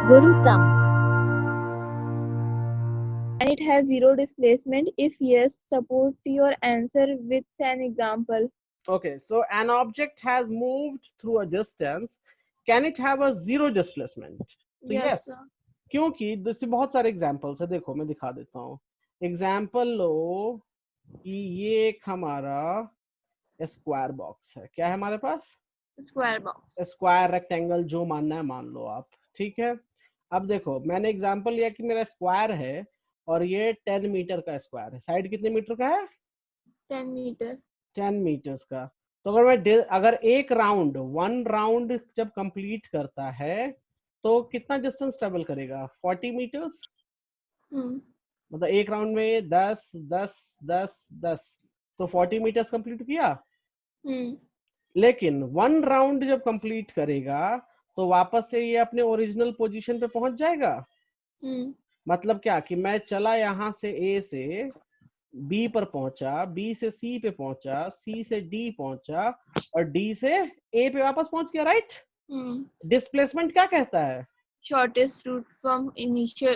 गुरुत्तम. And it has zero displacement? If yes, support your answer with an example. Okay, so an object has moved through a distance. Can it have a zero displacement? तो Yes, yes, क्योंकि दूसरे बहुत सारे examples है. देखो मैं दिखा देता हूँ. एग्जाम्पल लो कि ये एक हमारा स्क्वायर बॉक्स है. क्या है हमारे पास? square box. स्क्वायर, रेक्टेंगल, जो मानना है मान लो आप. ठीक है. अब देखो मैंने एग्जाम्पल लिया कि मेरा स्क्वायर है और ये 10 मीटर का स्क्वायर है. साइड कितने मीटर का है? 10 meter. 10 मीटर्स का. तो अगर एक राउंड, वन राउंड जब कंप्लीट करता है तो कितना डिस्टेंस ट्रेवल करेगा? 40 मीटर्स. मतलब एक राउंड में 10 10 10 10, तो 40 मीटर्स कंप्लीट किया. लेकिन वन राउंड जब कंप्लीट करेगा तो वापस से ये अपने ओरिजिनल पोजीशन पे पहुंच जाएगा. मतलब क्या कि मैं चला यहाँ से ए से बी पर पहुंचा, बी से सी पे पहुंचा, सी से डी पहुंचा और डी से ए पे वापस पहुंच गया. राइट. डिस्प्लेसमेंट क्या कहता है? Shortest route from initial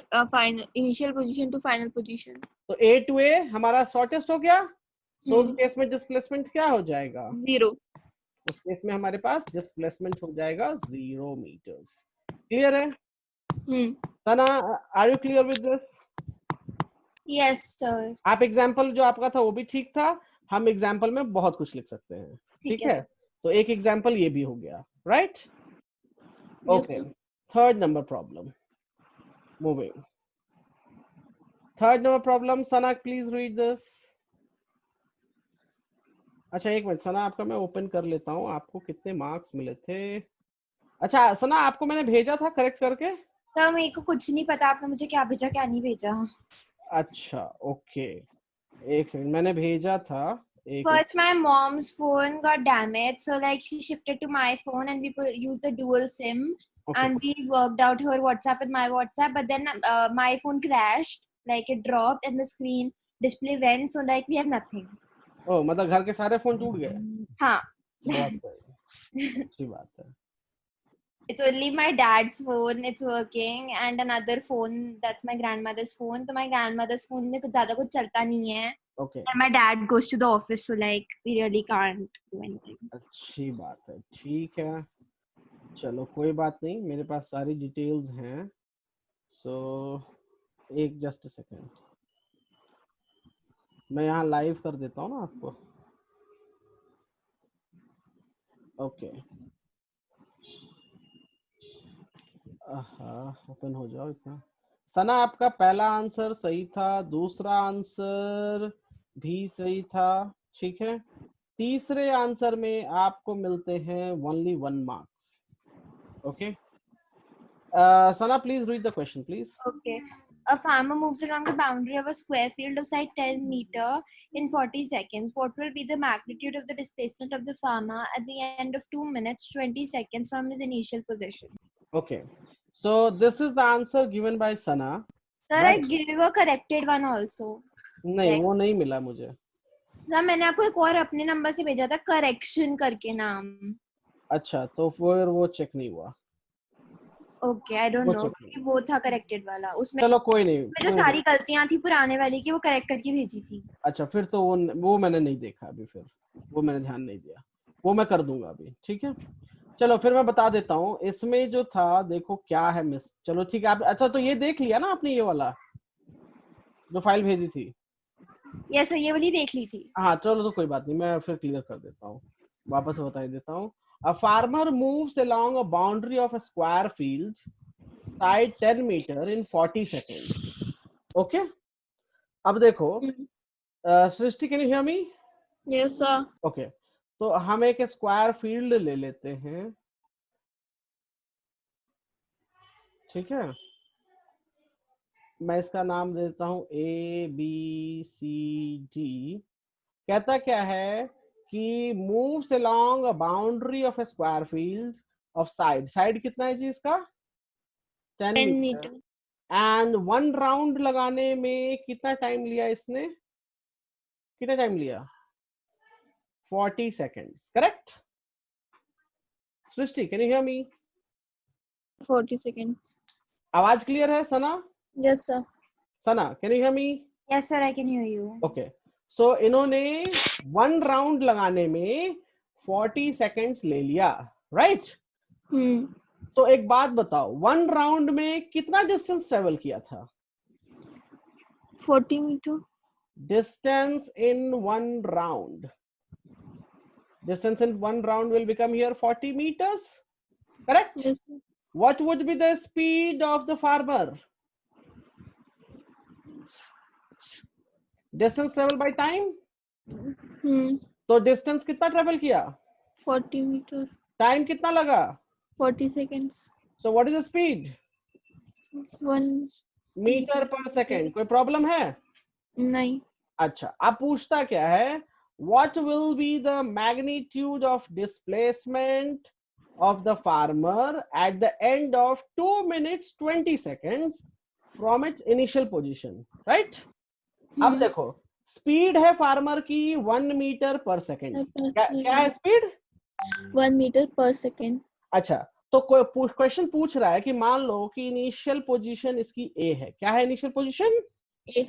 position to final position. तो ए टू ए हमारा शॉर्टेस्ट हो गया. तो उस केस में डिस्प्लेसमेंट क्या हो जाएगा? 0. उस केस में हमारे पास डिस्प्लेसमेंट हो जाएगा 0 मीटर्स. क्लियर है? Sana, are you clear with this? Yes, sir. आप एग्जाम्पल जो आपका था वो भी ठीक था. हम एग्जाम्पल में बहुत कुछ लिख सकते हैं. ठीक है. तो एक एग्जाम्पल ये भी हो गया. Right. Okay. Third number problem. Moving. Third number problem. Sana please read this. अच्छा एक मिनट सना, आपका मैं ओपन कर लेता हूँ. आपको कितने मार्क्स मिले थे? अच्छा सना, आपको मैंने भेजा था करेक्ट करके? तो मेरे को कुछ नहीं पता आपने मुझे क्या भेजा क्या नहीं भेजा. अच्छा ओके, एक सेकंड. मैंने भेजा था First, my mom's phone got damaged, so like she shifted to my phone, and we used the dual SIM, and we worked out her WhatsApp with my WhatsApp. But then my phone crashed, like it dropped, and the screen display went, so like we have nothing. ओ मतलब घर के सारे phone टूट गए? हाँ. बहुत सही, अच्छी बात है. It's only my dad's phone, it's working, and another phone that's my grandmother's phone. So my grandmother's phone में कुछ ज़्यादा कुछ चलता नहीं है. Okay. And my dad goes to the office, so like we really can't do anything. अच्छी बात है. ठीक है, चलो कोई बात नहीं, मेरे पास सारी डिटेल्स हैं. सो एक जस्ट सेकेंड, मैं यहाँ लाइव कर देता हूँ ना आपको. ओके. ओपन हो जाओ इतना. सना, आपका पहला आंसर सही था, दूसरा आंसर भी सही था. ठीक है. तीसरे आंसर में आपको मिलते हैं only 1 marks. Okay. Sana, please read the question, please. Okay. A farmer moves along the boundary of a square field of side 10 meter in 40 seconds. What will be the magnitude of the displacement of the farmer at the end of 2 minutes 20 seconds from his initial position? Okay. So this is the answer given by Sana. Sir, right? I gave a corrected one also. नहीं वो नहीं मिला मुझे. Sir मैंने आपको एक और अपने नंबर से भेजा था करेक्शन करके नाम. अच्छा, तो फिर वो चेक नहीं हुआ. ओके, आई डोंट नो, वो था करेक्टेड वाला. उसमें चलो कोई नहीं, जो सारी गलतियां थी पुराने वाली की वो करेक्ट करके भेजी थी. अच्छा फिर तो वो मैंने नहीं देखा अभी. फिर वो मैंने ध्यान नहीं दिया. वो मैं कर दूंगा अभी. ठीक है. चलो फिर मैं बता देता हूँ. इसमें जो था देखो क्या है मिस. चलो ठीक है. आप अच्छा तो ये देख लिया ना आपने, ये वाला जो फाइल भेजी थी? यस सर, ये वाली देख ली थी. हाँ चलो तो कोई बात नहीं, मैं फिर क्लियर कर देता हूँ, वापस से बता देता हूँ. A farmer moves along a boundary of a square field, side 10 meter in 40 seconds. Okay? अब देखो, Srishti, can you hear me? Yes, sir. Okay. तो हम एक स्क्वायर फील्ड ले लेते हैं. ठीक है. मैं इसका नाम देता हूँ ABCD. कहता क्या है कि moves along a boundary of a square field of side कितना है जी इसका? 10 मीटर. एंड 1 राउंड लगाने में कितना टाइम लिया इसने? कितना टाइम लिया? 40 seconds. Correct? Srishti, can you hear me? 40 seconds. आवाज क्लियर है Sana? Yes, sir. Sana, can you hear me? Yes, sir, I can hear you. Okay, so इन्होंने 1 राउंड लगाने में 40 सेकेंड्स ले लिया, राइट? Hmm. तो एक बात बताओ, 1 राउंड में कितना डिस्टेंस ट्रेवल किया था? 40 meter. Distance in 1 round. Distance in 1 round will become here 40 meters. Correct? Yes, sir. What would be the speed of the farmer? Distance travel by time. Hmm. तो distance कितना travel किया? 40 meter. Time कितना लगा? 40 seconds. So what is the speed? 1 Meter per second. कोई problem है? नहीं. अच्छा, अब पूछता क्या है? What will be the magnitude of displacement of the farmer at the end of 2 minutes 20 seconds from its initial position, right? अब Hmm. देखो, स्पीड है फार्मर की 1 मीटर पर सेकेंड. क्या है स्पीड? 1 meter per second. अच्छा, तो question पूछ रहा है कि मान लो कि इनिशियल पोजीशन इसकी ए है. क्या है इनिशियल पोजीशन? A.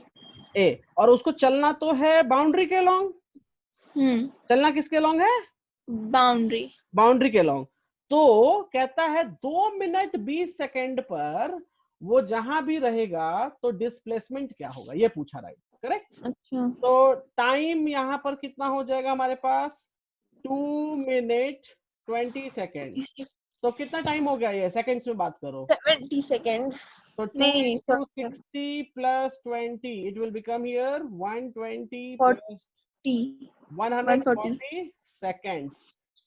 ए. और उसको चलना तो है बाउंड्री के लॉन्ग. Hmm. चलना किसके लॉन्ग है? Boundary. बाउंड्री के लॉन्ग. तो कहता है 2 मिनट 20 सेकेंड पर वो जहां भी रहेगा तो डिस्प्लेसमेंट क्या होगा, ये पूछा रहा है. करेक्ट? अच्छा. तो टाइम यहाँ पर कितना हो जाएगा हमारे पास? 2 मिनट 20 सेकेंड. तो कितना टाइम हो गया, ये सेकेंड्स में बात करो. 70 seconds. तो 2 नहीं, into sorry, 60 plus 20, it will become here 120 40. plus 140. 140 seconds.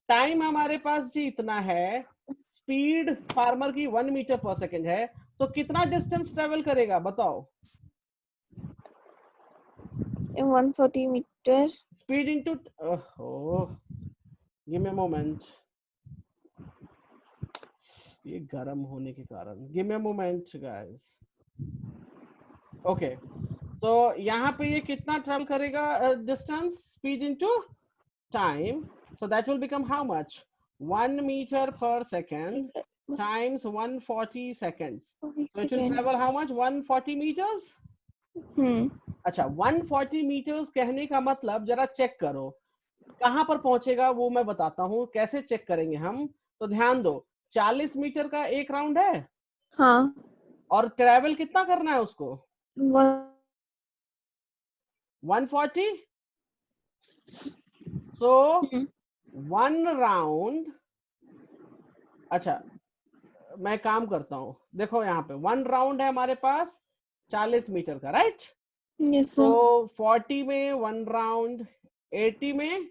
Time हमारे पास जी इतना है. स्पीड फार्मर की 1 मीटर पर सेकेंड है. तो कितना डिस्टेंस ट्रेवल करेगा बताओ? 140 meter. Speed into, give me a moment. ये गर्म होने के कारण, give me a moment guys. Okay, तो यहाँ पे ये कितना ट्रेवल करेगा distance? Speed into time. So that will become how much? 1 meter per second times 140 seconds. So it will travel how much? 140 meters. Hmm. अच्छा, 140 meters कहने का मतलब जरा चेक करो कहां पर पहुंचेगा, वो मैं बताता हूं. कैसे चेक करेंगे हम? तो ध्यान दो, 40 मीटर का एक राउंड है हाँ. और ट्रेवल कितना करना है उसको? 140. So 1 round. अच्छा, मैं काम करता हूं. देखो यहाँ पे 1 राउंड है हमारे पास 40 मीटर का, राइट? Yes, तो sir. 40 में 1 राउंड, 80 में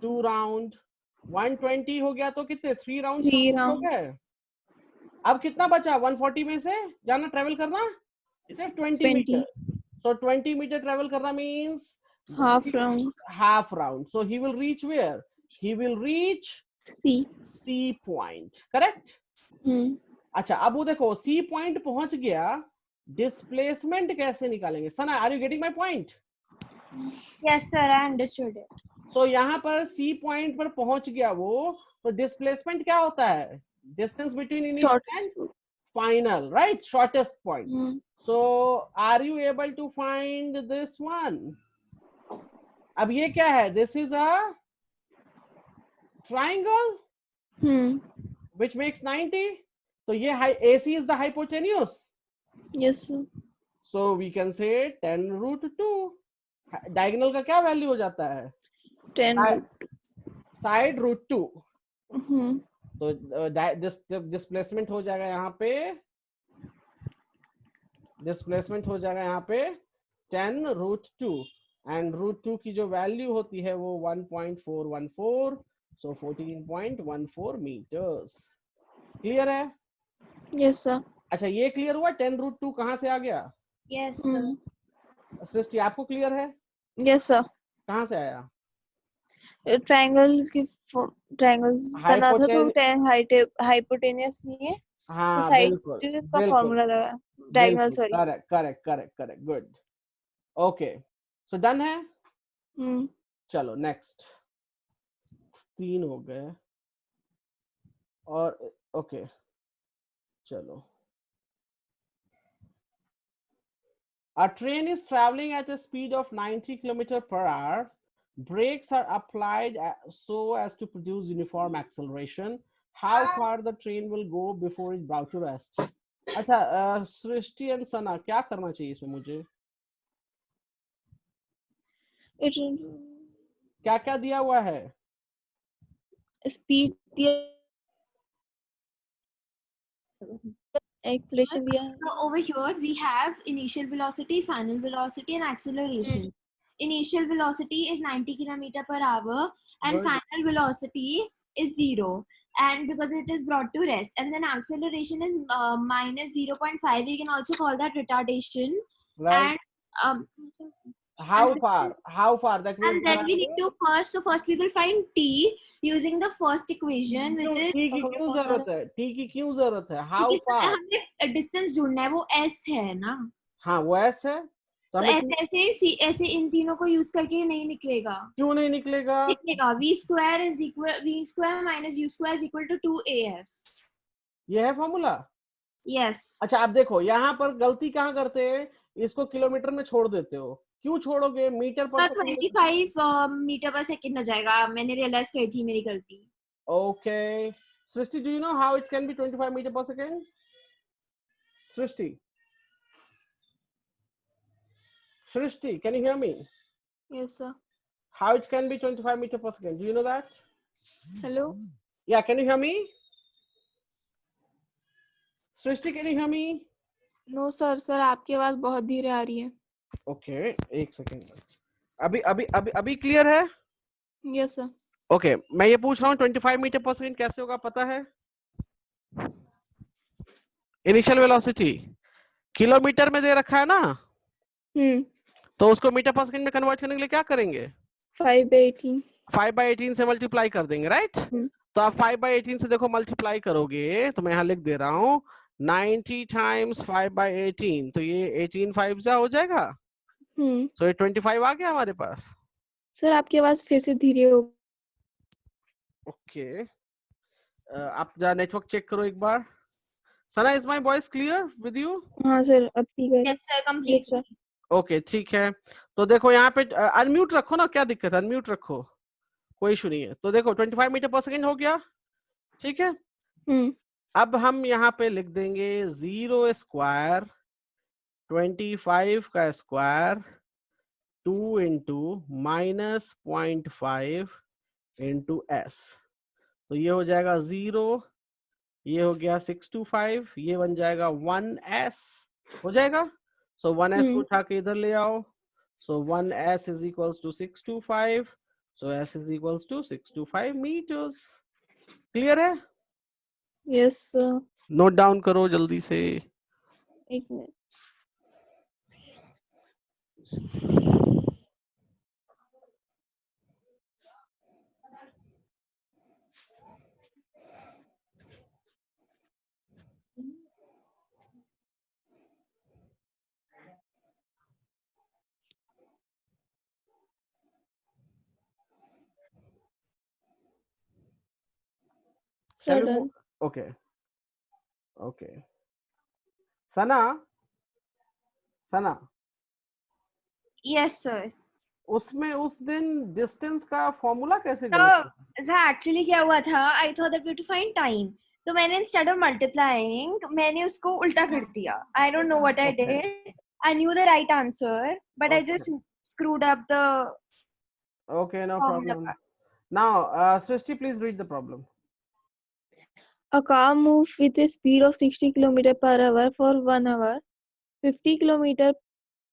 2 राउंड, 120 हो गया तो कितने? 3 राउंड 3 हो round. गए. अब कितना बचा 140 में से जाना, ट्रेवल करना सिर्फ 20 20. Metre. So 20 meter travel karna means Half round. half round. So he will reach where? He will reach C. C point. Correct? Hmm. अच्छा, अब वो देखो C point पहुंच गया. डिस्प्लेसमेंट कैसे निकालेंगे? Sana, are you getting my point? Yes, sir, I understood it. So यहाँ पर C point पर पहुंच गया वो, तो डिस्प्लेसमेंट क्या होता है? Distance between initial Short. And final, right? Shortest point. Hmm. So are you able to find this one? अब ये क्या है? This is a triangle Hmm. which makes 90. तो ये AC is the hypotenuse. Yes, sir. So we can say 10 root 2. Diagonal का क्या value हो जाता है? 10 root. Side root 2. Hmm. तो डिस्प्लेसमेंट हो जाएगा यहाँ पे, डिस्प्लेसमेंट हो जाएगा यहाँ पे 10 root 2. एंड रूट 2 की जो वैल्यू होती है वो 1.414. सो 14.14 मीटर्स. क्लियर है? Yes, sir. अच्छा, ये क्लियर हुआ 10 root 2 कहाँ से आ गया? Yes, sir. Hmm. सृष्टि, आपको क्लियर है? Yes, sir. कहाँ से आया? ट्रायंगल की ट्रायंगल बना था तो Hypotenuse. हाइपोटेनियस नहीं है तो हाँ साइड बिल्कुल का बिल्कुल फॉर्मूला लगा. डायगोनल, बिल्कुल. Sorry. Correct correct correct correct. Good. Okay, so done है. हम्म. चलो नेक्स्ट. 3 हो गए और ओके, चलो A train is traveling at a speed of 90 km per hour. Brakes are applied so as to produce uniform acceleration. How far the train will go before it brought to rest? अच्छा, सृष्टि and सना, क्या करना चाहिए इसमें मुझे? क्या क्या दिया हुआ है? स्पीड दिया, acceleration दिया है. So over here we have initial velocity, final velocity, and acceleration. Initial velocity is 90 km per hour, and Good. final velocity is 0. And because it is brought to rest, and then acceleration is minus 0.5. You can also call that retardation. Right. And How far? How far? That means. and then we need to first we will find t using the first equation, which is T की क्यों जरूरत है? T की क्यों जरूरत है? How क्योंकि far? हमें डिस्टेंस ढूंढना है, वो s है ना. हाँ, वो S है, तो तो हमें ऐसे इन तीनों को यूज करके नहीं निकलेगा. क्यों नहीं निकलेगा? v square is equal v square minus u square is equal to 2as. ये है फॉर्मूला. yes. अच्छा, आप देखो यहाँ पर गलती कहाँ करते हैं, इसको किलोमीटर में छोड़ देते हो. क्यों छोड़ोगे? मीटर पर तो सेकंड. 25 मीटर पर सेकंड हो जाएगा. मैंने रियलाइज की थी मेरी गलती. Okay, Srishti, do you know how it can be 25 meter per second? Srishti, can you hear me? Yes, sir. How it can be 25 meter per second? Do you know that? Hello. Yeah, can you hear me? Srishti, can you hear me? No, sir. Sir, आपकी आवाज बहुत धीरे आ रही है. Okay, एक second. अभी अभी अभी अभी क्लियर है? Yes, sir. ओके, मैं ये पूछ रहा हूँ 25 मीटर पर सेकंड कैसे होगा, पता है? इनिशियल वेलोसिटी किलोमीटर में दे रखा है ना, तो उसको मीटर पर सेकंड में कन्वर्ट करने के लिए क्या करेंगे? 5/18. 5/18 से मल्टीप्लाई कर देंगे, राइट? तो आप 5/18 से देखो मल्टीप्लाई करोगे, तो मैं यहाँ लिख दे रहा हूँ 90 टाइम्स 5/18, तो ये 18 5 जा हो जाएगा. तो ये 25 आ गया हमारे पास. सर, आपकी आवाज फिर से धीरे हो. ओके, आप जरा नेटवर्क चेक करो एक बार. Sana, is my voice clear with you? हाँ सर, अब ठीक है. yes sir, completely. ओके, ठीक है. तो देखो यहाँ पे अनम्यूट रखो ना, क्या दिक्कत है? अनम्यूट रखो, कोई इशू नहीं है. तो देखो 25 मीटर पर सेकंड हो गया, ठीक है. अब हम यहाँ पे लिख देंगे 0 स्क्वायर 25 का square 2 into minus 0.5 into S. तो ये हो जाएगा 0, ये हो गया 625, ये बन जाएगा 1s हो जाएगा. सो 1s को उठा के इधर ले आओ. So 1s is equals to 625. So s is equals to 625 metres. Clear है? Yes sir. नोट डाउन करो जल्दी से. एक मिनट. Shall सर we डन. move? Okay. Okay. Sana, yes sir. उसमें उस दिन डिस्टेंस का फॉर्मूला कैसे तो गलत था? एक्चुअली क्या हुआ था, I thought that we to find time, तो मैंने इंस्टेड ऑफ मल्टीप्लाइंग मैंने उसको उल्टा कर दिया. I don't know what I did. I knew the right answer but I just screwed up the Okay, no formula problem. part. Now, Srishti, please read the problem. A car moves with a speed of 60 km per hour for 1 hour, 50 km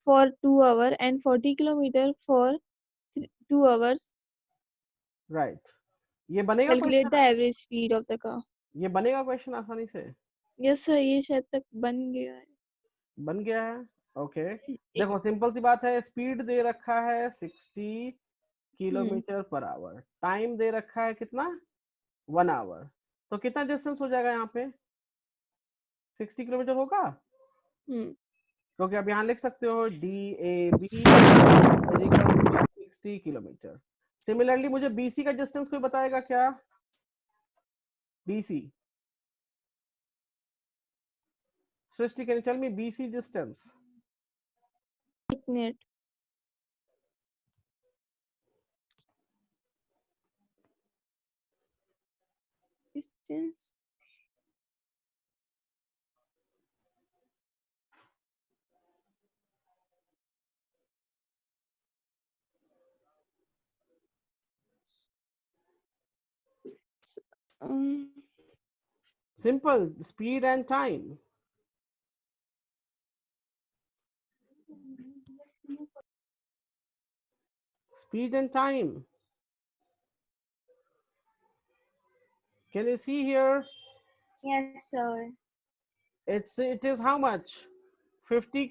for 2 hours, and 40 km for 2 hours. Right. ये बनेगा Calculate the question? average speed of the car. ये बनेगा question आसानी से? Yes sir, ये शायद तक बन गया है. बन गया है. ओके, देखो सिंपल सी बात है. स्पीड दे रखा है 60 किलोमीटर पर आवर. टाइम दे रखा है कितना? 1 आवर. तो कितना डिस्टेंस हो जाएगा यहाँ पे? 60 किलोमीटर होगा, क्योंकि अब यहाँ लिख सकते हो DAB 60 किलोमीटर. सिमिलरली मुझे BC का डिस्टेंस कोई बताएगा क्या? BC, Srishti, can you tell me BC distance? एक minute. Distance. Simple, speed and time. Speed and time. Can you see here? Yes, sir. It is how much? 50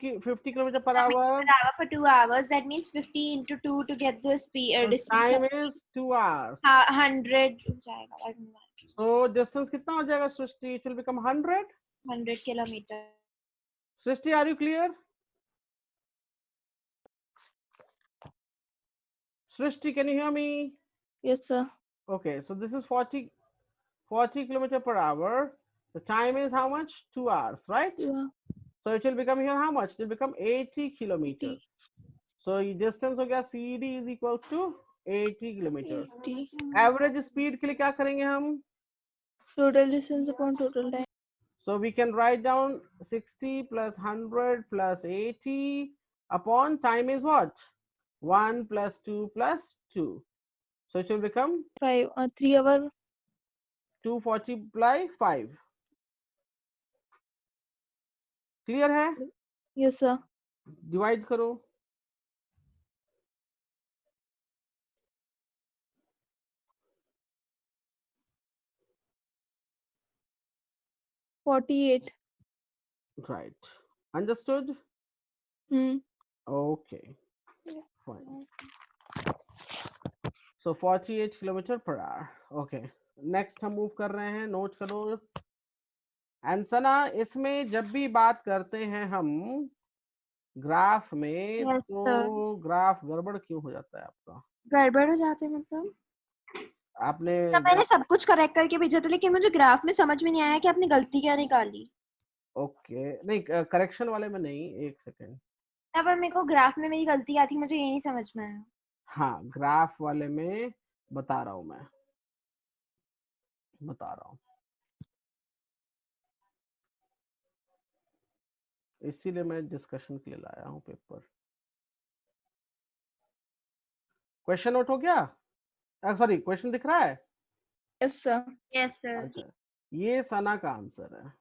kilometer per Per hour. hour for 2 hours. That means 50 into 2 to get the speed So distance. time is 2 hours. 100 जाएगा, I don't know, So distance कितना हो जाएगा सृष्टि? It will become 100. 100 kilometers. Srishti, are you clear? Srishti, can you hear me? Yes, sir. Okay, so this is 40 kilometer per hour. The time is how much? 2 hours, right? Yeah. So it will become here how much? It will become 80 kilometers. So distance हो गया CD is equals to 80 kilometer. 80. Average speed के लिए क्या करेंगे हम? Total distance upon total time. So we can write down 60 plus 100 plus 80 upon time is what? 1 plus 2 plus 2. So it will become 3 hour. 240 by 5. Clear है? Yes, sir. Divide करो. $48. Right. Understood? Okay. Fine. So 48 kilometer per hour. Okay. Next हम move कर रहे हैं. Note करो. एंसना, इसमें जब भी बात करते हैं हम ग्राफ में, Yes, तो sir. ग्राफ गड़बड़ क्यों हो जाता है आपका? गड़बड़ हो जाते हैं मतलब? आपने मैंने सब कुछ करेक्ट करके भेजा था, लेकिन मुझे ग्राफ में समझ में नहीं आया कि आपने गलती क्या निकाली. ओके, नहीं करेक्शन वाले में नहीं, एक सेकेंड. तब मेरे को ग्राफ में मेरी गलती आई थी, मुझे ये नहीं समझ में आया. हाँ, ग्राफ वाले में बता रहा हूँ, मैं बता रहा हूँ, इसीलिए मैं डिस्कशन के लिए लाया हूँ पेपर. क्वेश्चन नोट हो गया? सॉरी, क्वेश्चन दिख रहा है? Yes, sir. Yes sir. अच्छा, ये सना का आंसर है.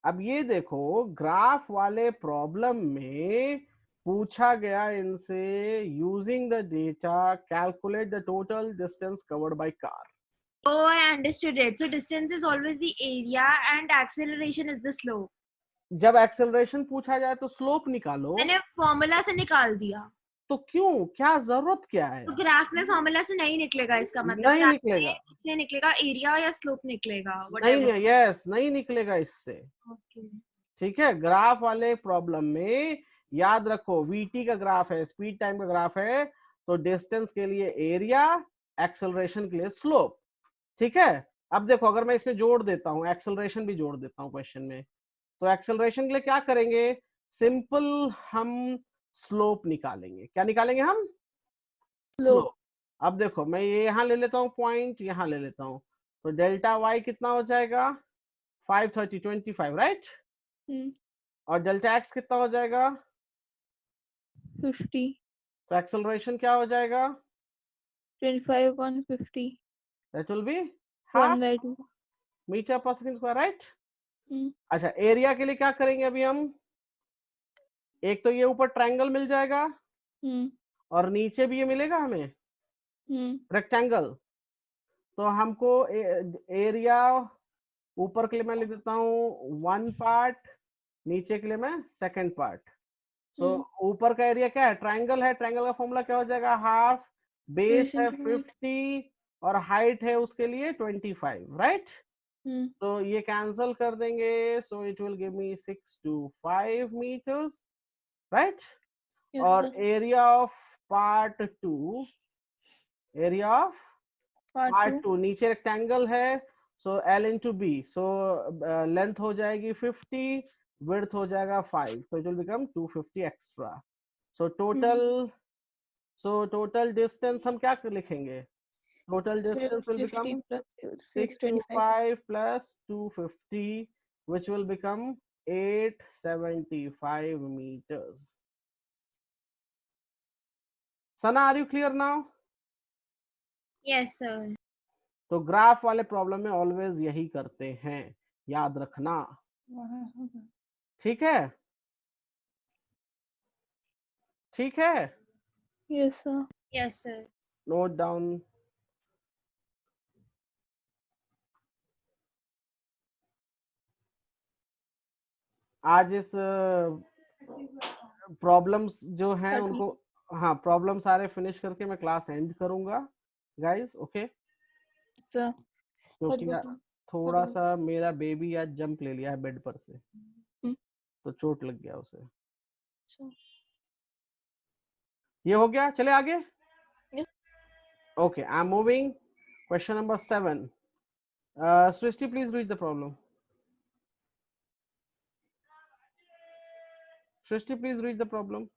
अब ये देखो, ग्राफ वाले प्रॉब्लम में पूछा गया इनसे, using the data calculate the total distance covered by car. Oh, I understood it. So distance is always the area and acceleration is the slope. जब एक्सेलरेशन पूछा जाए तो स्लोप निकालो. मैंने फॉर्मूला से निकाल दिया. तो क्यों, क्या जरूरत क्या है? तो ग्राफ में फॉर्मूला से नहीं निकलेगा, इसका मतलब नहीं निकलेगा. इससे निकलेगा एरिया या स्लोप निकलेगा. नहीं, यस, नहीं निकलेगा इससे. Okay. ठीक है, ग्राफ वाले प्रॉब्लम में याद रखो, वीटी का ग्राफ है, स्पीड टाइम का ग्राफ है, तो डिस्टेंस के लिए एरिया, एक्सेलरेशन के लिए स्लोप. ठीक है. अब देखो, अगर मैं इसमें जोड़ देता हूँ, एक्सेलरेशन भी जोड़ देता हूँ क्वेश्चन में, तो एक्सेलरेशन के लिए क्या करेंगे? सिंपल हम स्लोप निकालेंगे. क्या निकालेंगे हम? स्लोप. अब देखो, मैं ये यहाँ ले लेता हूँ पॉइंट, यहाँ ले लेता हूँ, तो डेल्टा वाई कितना हो जाएगा? 530, 25, राइट? और डेल्टा एक्स कितना हो जाएगा? 50. तो एक्सेलरेशन क्या हो जाएगा? 25 1 50. दैट विल बी 1/2 मीटर पर सेकंड स्क्वायर, राइट? हम्म. अच्छा, एरिया के लिए क्या करेंगे अभी हम? एक तो ये ऊपर ट्रायंगल मिल जाएगा, और नीचे भी ये मिलेगा हमें रेक्टेंगल. तो हमको एरिया ऊपर के लिए मैं लिख देता हूँ 1 पार्ट, नीचे के लिए मैं सेकंड पार्ट. सो ऊपर का एरिया क्या है? ट्रायंगल है. ट्रायंगल का फॉर्मूला क्या हो जाएगा? हाफ, बेस है 50 और हाइट है उसके लिए 25, राइट? तो ये कैंसल कर देंगे, so it will give me 6 to 5 meters, right? और area of part 2, area of part 2, नीचे रेक्टेंगल है, so L into B, so length हो जाएगी 50, विड्थ हो जाएगा 5, so it will become 250 extra. Total distance हम क्या लिखेंगे? Total distance will become 50 plus 625. 625 plus 250, which will become 875 meters. Sana, are you clear now? Yes, sir. तो graph वाले problem में ऑलवेज यही करते हैं, याद रखना। ठीक है, ठीक है, Yes, sir. Yes, sir. Note down. आज इस प्रॉब्लम्स जो हैं उनको, हाँ प्रॉब्लम सारे फिनिश करके मैं क्लास एंड करूंगा गाइस, ओके? Sir. क्योंकि थोड़ा सा मेरा बेबी आज जंप ले लिया है बेड पर से, तो चोट लग गया उसे। ये हो गया, चले आगे। Okay, I am moving. Question number 7। Srishti, please read the problem. Srishti, please read the problem.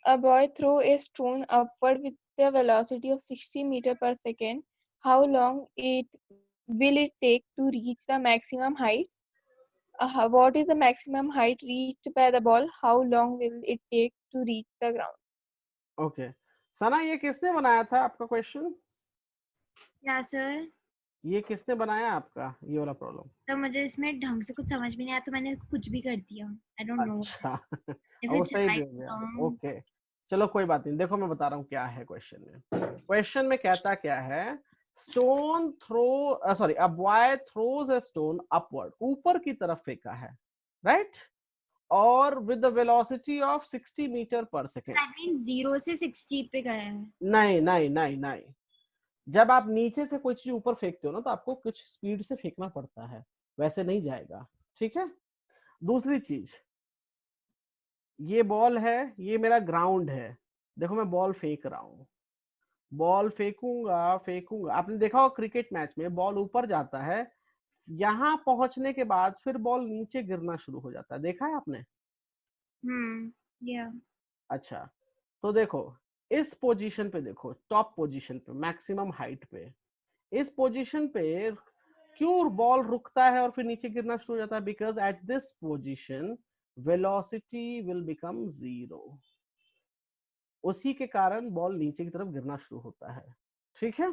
A boy throw a stone upward with a velocity of 60 meter per second. How long will it take to reach the maximum height? What is the maximum height reached by the ball? How long will it take to reach the ground? Okay, Sana ये किसने बनाया था आपका question? Yeah, sir. ये किसने बनाया आपका ये वाला प्रॉब्लम? तो मुझे इसमें ढंग से कुछ समझ में नहीं आया तो मैंने कुछ भी कर दिया। I don't know अच्छा if वो it's सही भी right हो गया। or wrong. ओके, चलो कोई बात नहीं। देखो मैं बता रहा हूँ क्या है क्वेश्चन में। क्वेश्चन में कहता क्या है, stone throw sorry a boy throws a stone upward, ऊपर की तरफ फेंका है, राइट? और with the velocity of 60 meter per second. That means 0 से 60 पे गया है। नहीं नहीं नहीं नहीं, जब आप नीचे से कोई चीज ऊपर फेंकते हो ना तो आपको कुछ स्पीड से फेंकना पड़ता है, वैसे नहीं जाएगा, ठीक है? दूसरी चीज, ये बॉल है, ये मेरा ग्राउंड है। देखो मैं बॉल फेंक रहा हूं, बॉल फेंकूंगा फेंकूंगा, आपने देखा हो क्रिकेट मैच में बॉल ऊपर जाता है, यहां पहुंचने के बाद फिर बॉल नीचे गिरना शुरू हो जाता है, देखा है आपने? Yeah. अच्छा, तो देखो इस पोजीशन पे, देखो टॉप पोजीशन पे, मैक्सिमम हाइट पे, इस पोजीशन पे क्यों बॉल रुकता है और फिर नीचे गिरना शुरू हो जाता है? Because at this position velocity will become 0, उसी के कारण बॉल नीचे की तरफ गिरना शुरू होता है, ठीक है?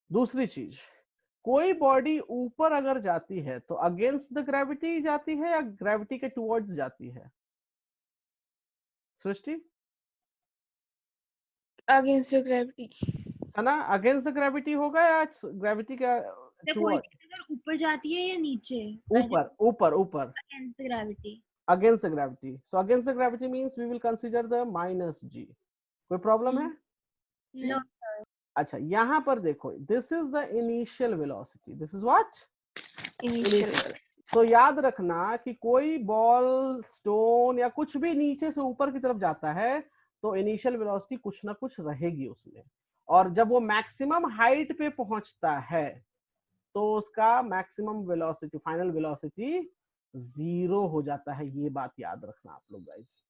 दूसरी चीज, कोई बॉडी ऊपर अगर जाती है तो अगेंस्ट द ग्रेविटी जाती है या ग्रेविटी के टुवर्ड्स जाती है? सृष्टि? Against the gravity. Sana, against the gravity होगा या ग्रेविटी का तो कोई टुवर्ड? चीज अगर ऊपर जाती है या नीचे? ऊपर ऊपर ऊपर, Against the gravity. against the gravity. So against the gravity means we will consider the minus g. कोई प्रॉब्लम है? No. अच्छा, यहां पर देखो, this is the initial velocity, this is what? Initial. तो याद रखना कि कोई बॉल, स्टोन या कुछ भी नीचे से ऊपर की तरफ जाता है तो इनिशियल वेलोसिटी कुछ ना कुछ रहेगी उसमें, और जब वो मैक्सिमम हाइट पे पहुंचता है तो उसका मैक्सिमम वेलोसिटी, फाइनल वेलोसिटी 0 हो जाता है। ये बात याद रखना आप लोग गाइस।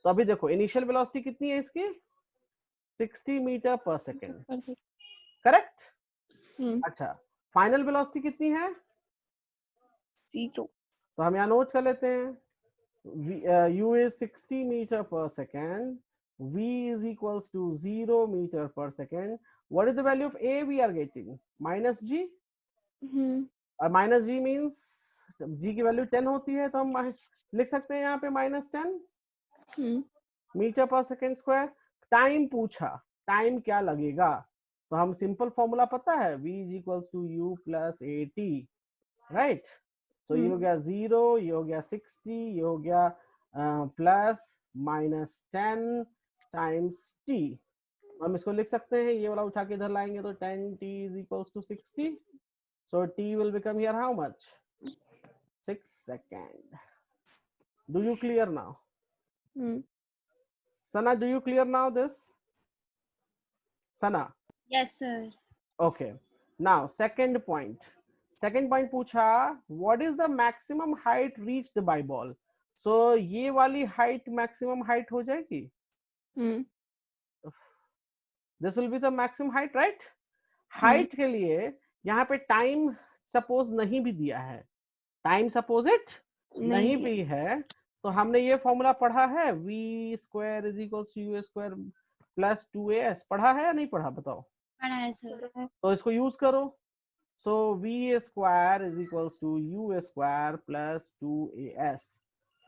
तो अभी देखो इनिशियल वेलोसिटी कितनी है इसकी? 60 मीटर पर सेकेंड, करेक्ट? अच्छा, फाइनल वेलोसिटी कितनी है? 0. तो हम यहाँ नोट कर लेते हैं, u is 60 meter per second, v is equals to 0 meter per second. What is the value of a we are getting? Minus g. Minus g means g की वैल्यू 10 होती है, तो हम लिख सकते हैं यहाँ पे -10 metre per second square. Time पूछा, टाइम क्या लगेगा, तो हम सिंपल फॉर्मूला पता है, v is equals to u plus at, right? तो ये हो गया 0, ये हो गया 60, ये हो गया प्लस -10 टाइम्स t। हम इसको लिख सकते हैं, ये वाला उठा के इधर लाएंगे तो 10t is equals to 60, so t will become here how much? 6 seconds. Do you clear now? Sana, do you clear now this? Sana? Yes, sir. Okay. Now second point. Second point पूछा, what is the maximum height reached by ball? सो ये वाली height maximum height हो जाएगी, this will be the maximum height, right. Height के लिए यहाँ पे time suppose नहीं भी दिया है, टाइम सपोज इट नहीं भी है, तो हमने ये फॉर्मूला पढ़ा है, v square is equal to u square plus 2as, पढ़ा है या नहीं पढ़ा, बताओ। पढ़ा है सर। तो इसको यूज करो, so v square is equal to u square plus 2as,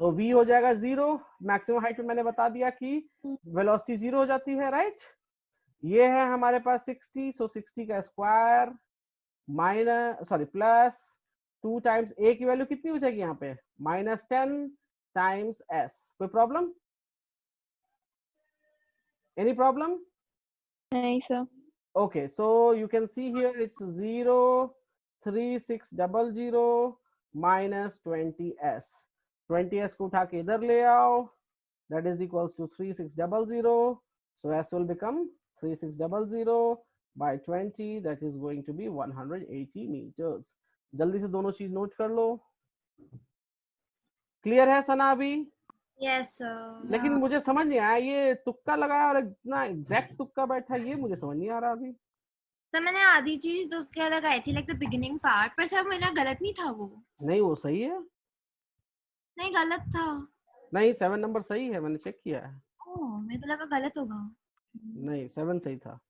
तो v हो जाएगा 0, मैक्सिमम हाइट में मैंने बता दिया कि वेलोसिटी 0 हो जाती है, राइट। ये है हमारे पास 60, सो 60 का square minus sorry plus 2 times a की वैल्यू कितनी हो जाएगी यहाँ पे, -10 टाइम्स s। कोई प्रॉब्लम, एनी प्रॉब्लम? नहीं sir. Okay, so you can see here it's 0 3600 minus 20s, 20s को उठा के इधर ले आओ, that is equals to 3600, so s will become 3600 by 20, that is going to be 180 meters। जल्दी से दोनों चीज नोट कर लो। क्लियर है सना अभी? Yes sir. लेकिन मुझे समझ नहीं आया, ये तुक्का लगाया और इतना एग्जैक्ट तुक्का बैठा, ये मुझे समझ नहीं आ रहा अभी। सर मैंने आधी चीज तो क्या लगाई थी, लाइक द बिगिनिंग पार्ट, पर सर मेरा गलत नहीं था वो। नहीं वो सही है, नहीं गलत था। नहीं 7 नंबर सही है, मैंने चेक किया है। ओह मेरे को लगा गलत होगा। नहीं 7 सही था।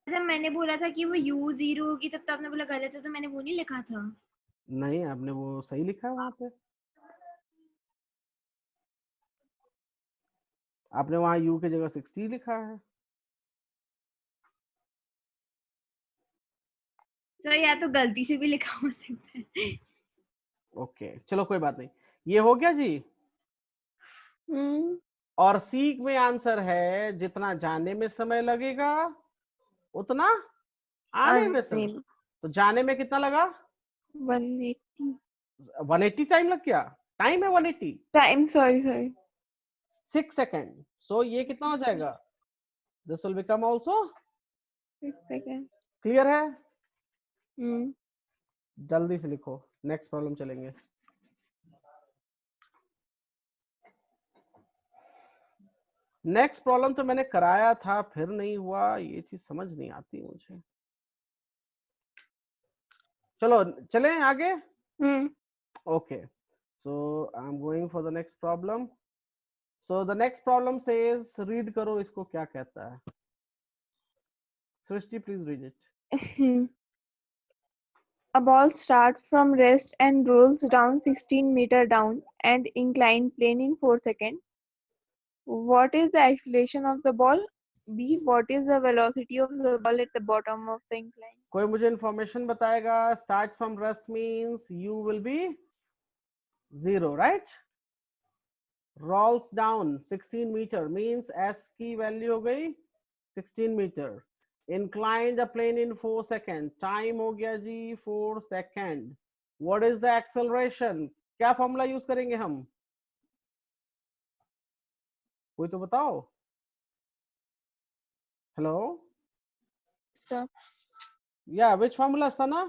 जब मैंने बोला था कि वो u 0 होगी तब तो आपने बोला गलत है, तो मैंने वो नहीं लिखा था। नहीं आपने वो सही लिखा है वहां पे, आपने वहां u की जगह 60 लिखा है। सर या तो गलती से भी लिखा हो सकता है। ओके चलो कोई बात नहीं, ये हो गया जी। और सीख में आंसर है जितना जाने में समय लगेगा उतना आने में समय, तो जाने में कितना लगा, 180 180 टाइम लग गया, टाइम है 180 टाइम, सॉरी 6 सेकेंड, सो ये कितना हो जाएगा, this will become also 6 second. Clear है। जल्दी से लिखो, नेक्स्ट प्रॉब्लम चलेंगे। नेक्स्ट प्रॉब्लम तो मैंने कराया था फिर नहीं हुआ, ये चीज समझ नहीं आती मुझे। चलो चलें आगे। Okay so I am going for the next problem. So the next problem says, read करो इसको क्या कहता है, Srishti please read it. A ball starts from rest and rolls down 16 meter down and inclined plane in 4 seconds. What is the acceleration of the ball? B. What is the velocity of the ball at the bottom of the incline? कोई मुझे information बताएगा, start from rest means u will be 0 right, rolls down 16 meter means s की value हो गई 16 meter, incline the plane in 4 second, time हो गया जी 4 second, what is the acceleration, क्या फॉर्मूला यूज करेंगे हम, कोई तो बताओ। Hello So, yeah, which formula Sana?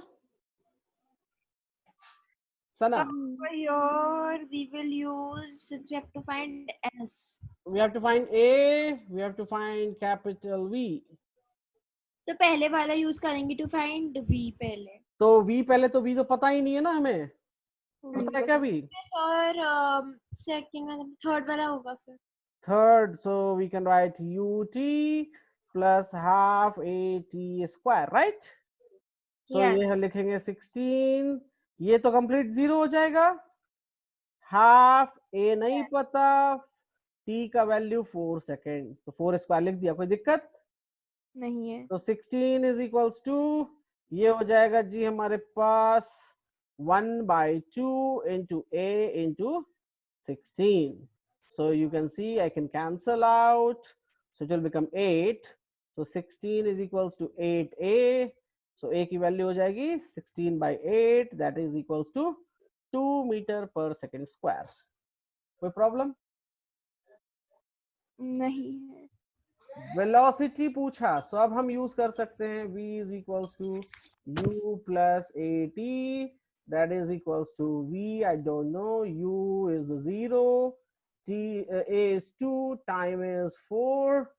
Sana, For your we will use, since we have to find s, we have to find a, we have to find capital V, तो पहले वाला use करेंगे to find v पहले। तो v पहले, तो v तो पता ही नहीं है ना हमें, पता है क्या v, और सेकंड वाला थर्ड वाला होगा फिर। third, so we can write ut plus half at square, right? So Yes. ये हम लिखेंगे 16, ये तो कंप्लीट 0 हो जाएगा, हाफ a नहीं पता, t का वैल्यू 4 सेकेंड, तो 4 स्क्वायर लिख दिया, कोई दिक्कत नहीं है। तो 16 इज इक्वल्स टू, ये हो जाएगा जी हमारे पास 1/2 into a into 16, so you can see I can cancel out, so it will become 8, so 16 is equals to 8a, so a की वैल्यू हो जाएगी 16/8, that is equals to 2 meter per second square। कोई problem? नहीं है। Velocity पूछा, सो अब हम use कर सकते हैं v is equals to u plus a t, that is equals to V, I don't know, U is 0, T A is 2, time is 4,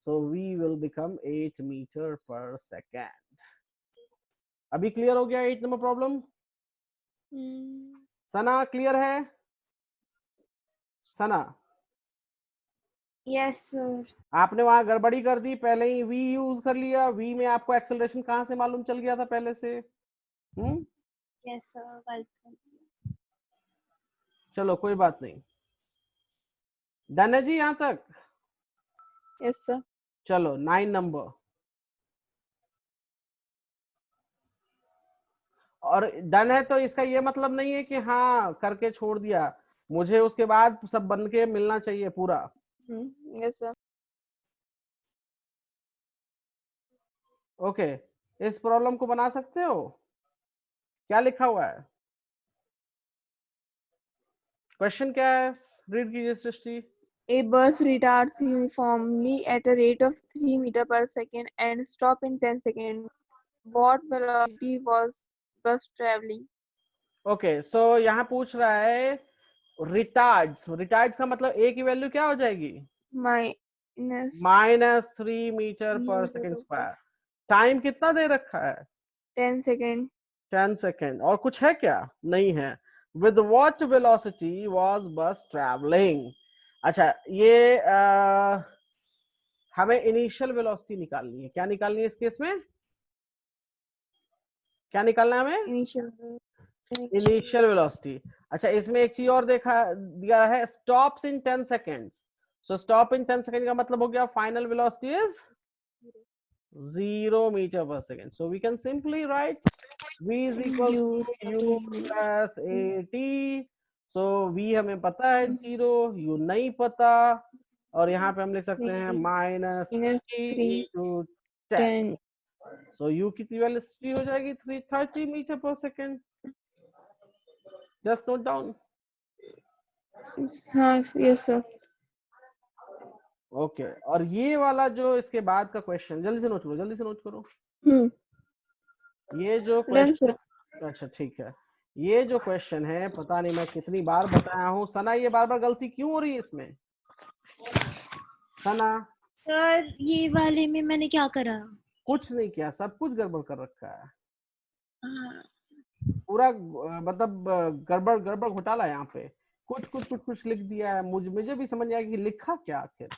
so V will become 8 meter per second. अभी clear हो गया 8 number problem? सना clear है? Sana Yes, sir. आपने वहां गड़बड़ी कर दी, पहले ही V use कर लिया। V में आपको एक्सेलरेशन कहां से मालूम चल गया था पहले से? Yes, sir. Welcome. चलो कोई बात नहीं। डन है जी यहां तक? Yes, sir. चलो 9 नंबर। और डन है तो इसका ये मतलब नहीं है कि हाँ करके छोड़ दिया, मुझे उसके बाद सब बन के मिलना चाहिए पूरा। Yes, sir. ओके, इस प्रॉब्लम को बना सकते हो? क्या लिखा हुआ है? क्वेश्चन क्या है? रीड कीजिए सृष्टि। A bus retards uniformly at a rate of 3 meter per second and stop in 10 seconds. What velocity was bus traveling? Okay, so यहाँ पूछ रहा है रिटार्ड्स। रिटार्ड्स का मतलब ए की वैल्यू क्या हो जाएगी? -3 metre per second square. Time कितना दे रखा है? 10 seconds. 10 सेकेंड। और कुछ है क्या? नहीं है। विद व्हाट वेलोसिटी वाज बस ट्रैवलिंग? अच्छा, ये हमें इनिशियल वेलोसिटी निकालनी है। क्या निकालनी है इस केस में? क्या निकालना है हमें? Initial velocity. अच्छा, इसमें एक चीज और देखा दिया है, stops in 10 seconds. So stop in 10 second का मतलब हो गया final velocity is 0 meter per second. So we can simply write v is equals to u plus at। सो v हमें पता है 0, u नहीं पता, और यहाँ पे हम लिख सकते हैं -3 into 10। सो u की वेलोसिटी हो जाएगी 330 metre per second. Just note down. Yes, sir. Okay, और ये वाला जो इसके बाद का क्वेश्चन, जल्दी से नोट करो, जल्दी से नोट करो। ये जो Done, क्वेश्चन, sir. अच्छा ठीक है, ये जो क्वेश्चन है पता नहीं मैं कितनी बार बताया हूँ। सना ये बार बार गलती क्यों हो रही है इसमें? सना सर ये वाले में मैंने क्या करा? कुछ नहीं किया, सब कुछ गड़बड़ कर रखा है हाँ। पूरा, मतलब गड़बड़ गड़बड़ घोटाला यहाँ पे। कुछ कुछ कुछ कुछ लिख दिया है, मुझे भी समझ नहीं आया कि लिखा क्या आखिर।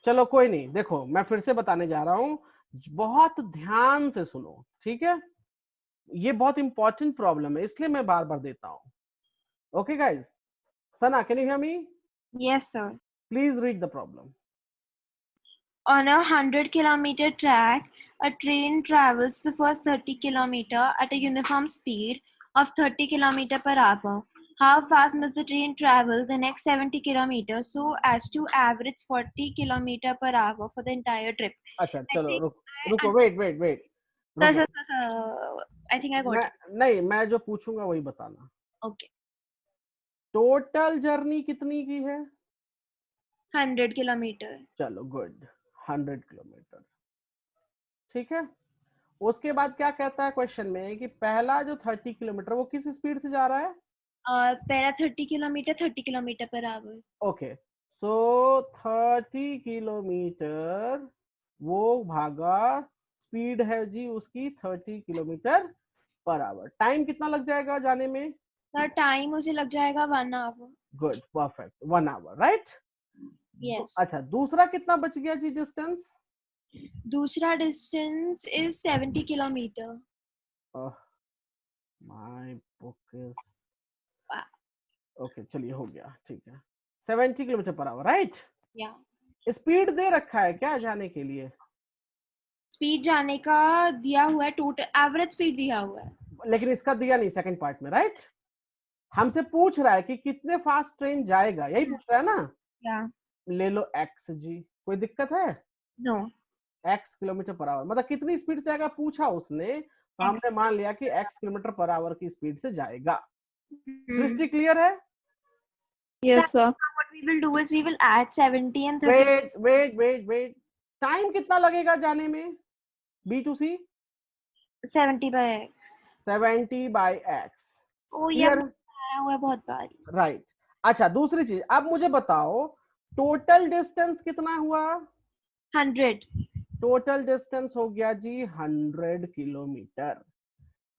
चलो कोई नहीं, देखो मैं फिर से बताने जा रहा हूँ, बहुत ध्यान से सुनो, ठीक है? ये बहुत इंपॉर्टेंट प्रॉब्लम है, इसलिए मैं बार बार देता हूँ। Okay guys, Sana can you hear me? Yes, sir. Please read the problem. On a 100-kilometer track, a train travels the first 30 kilometer at a uniform speed of 30 kilometer per hour. How fast must the train travel the next 70 kilometers so as to average 40 kilometer per hour for the entire trip? अच्छा चलो रुको, wait Sir, I think I got it. नहीं, मैं जो पूछूंगा वही बताना। Okay. Total journey कितनी की है? 100 kilometer. चलो गुड, 100 किलोमीटर, ठीक है। उसके बाद क्या कहता है क्वेश्चन में कि पहला जो 30 किलोमीटर वो किस स्पीड से जा रहा है? पहला 30 kilometre 30 kilometre per hour. Okay, so 30 kilometre वो भागा स्पीड है जी उसकी 30 किलोमीटर पर आवर। टाइम कितना लग जाएगा जाने में? सर टाइम उसे लग जाएगा 1 hour. Good, perfect, 1 hour, right? Yes. अच्छा, दूसरा कितना बच गया जी डिस्टेंस? दूसरा distance is 70 kilometer. My book is okay, चलिए हो गया, ठीक है, 70 किलोमीटर पर आवर, राइट? या स्पीड दे रखा है क्या जाने के लिए? स्पीड जाने का दिया हुआ है, टोटल एवरेज स्पीड दिया हुआ है, लेकिन इसका दिया नहीं सेकंड पार्ट में, राइट? हमसे पूछ रहा है कि कितने फास्ट ट्रेन जाएगा, यही पूछ रहा है ना? या ले लो x जी, कोई दिक्कत है? No. x kilometer per hour मतलब कितनी स्पीड से जाएगा पूछा उसने, तो हमने मान लिया कि x किलोमीटर पर आवर की स्पीड से जाएगा। सृष्टि क्लियर है? Yes, sir. What we will do is we will add 70 and 30. Wait, time कितना लगेगा जाने में? B to C 70 by x. 70 by x. ओ ये क्लियर? आया हुआ है बहुत बार। राइट. अच्छा, दूसरी चीज, अब मुझे बताओ टोटल डिस्टेंस कितना हुआ? 100. टोटल डिस्टेंस हो गया जी 100 किलोमीटर.